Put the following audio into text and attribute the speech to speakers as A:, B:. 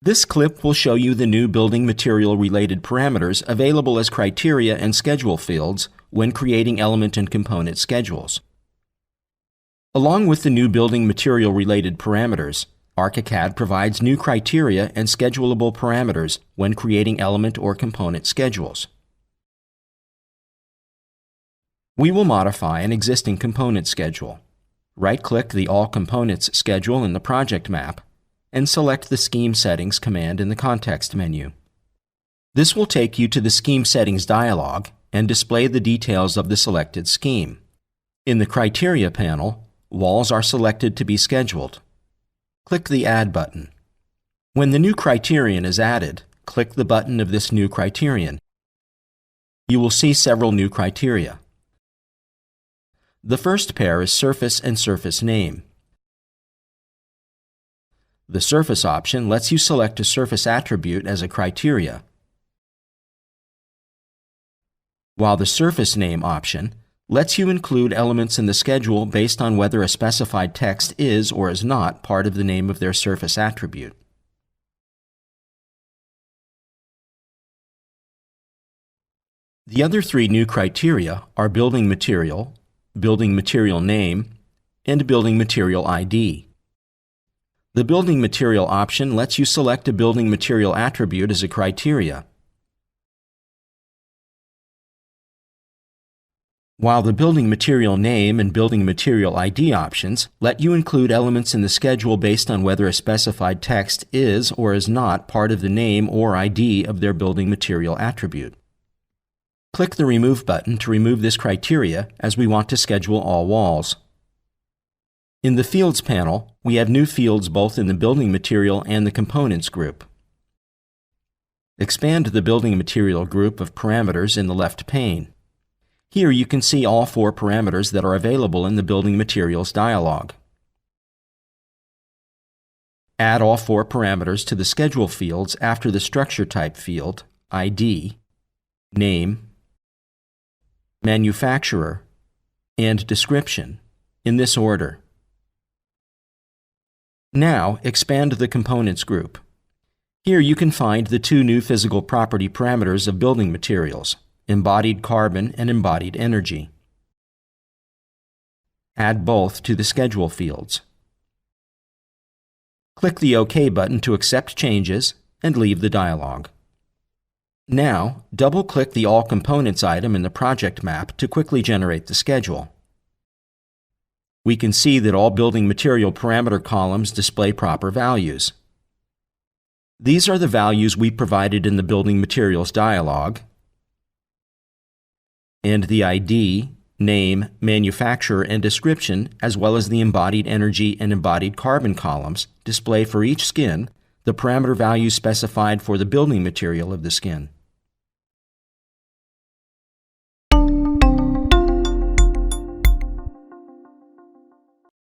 A: This clip will show you the new building material related parameters available as criteria and schedule fields when creating element and component schedules. Along with the new building material related parameters, Archicad provides new criteria and schedulable parameters when creating element or component schedules. We will modify an existing component schedule. Right-click the All Components schedule in the project map and select the Scheme Settings command in the context menu. This will take you to the Scheme Settings dialog and display the details of the selected scheme. In the Criteria panel, walls are selected to be scheduled. Click the Add button. When the new criterion is added, click the button of this new criterion. You will see several new criteria. The first pair is Surface and Surface Name. The Surface option lets you select a surface attribute as a criteria, while the Surface Name option lets you include elements in the schedule based on whether a specified text is or is not part of the name of their surface attribute. The other three new criteria are Building Material Name, and Building Material ID. The Building Material option lets you select a building material attribute as a criteria, while the Building Material Name and Building Material ID options let you include elements in the schedule based on whether a specified text is or is not part of the name or ID of their building material attribute. Click the Remove button to remove this criteria as we want to schedule all walls. In the Fields panel, we have new fields both in the Building Material and the Components group. Expand the Building Material group of parameters in the left pane. Here you can see all 4 parameters that are available in the Building Materials dialog. Add all 4 parameters to the Schedule fields after the Structure Type field, ID, Name, Manufacturer, and Description, in this order. Now, expand the Components group. Here you can find the 2 new physical property parameters of building materials, embodied carbon and embodied energy. Add both to the Schedule fields. Click the OK button to accept changes and leave the dialog. Now, double-click the All Components item in the project map to quickly generate the schedule. We can see that all building material parameter columns display proper values. These are the values we provided in the Building Materials dialog, and the ID, Name, Manufacturer, and Description, as well as the embodied energy and embodied carbon columns, display for each skin the parameter values specified for the building material of the skin.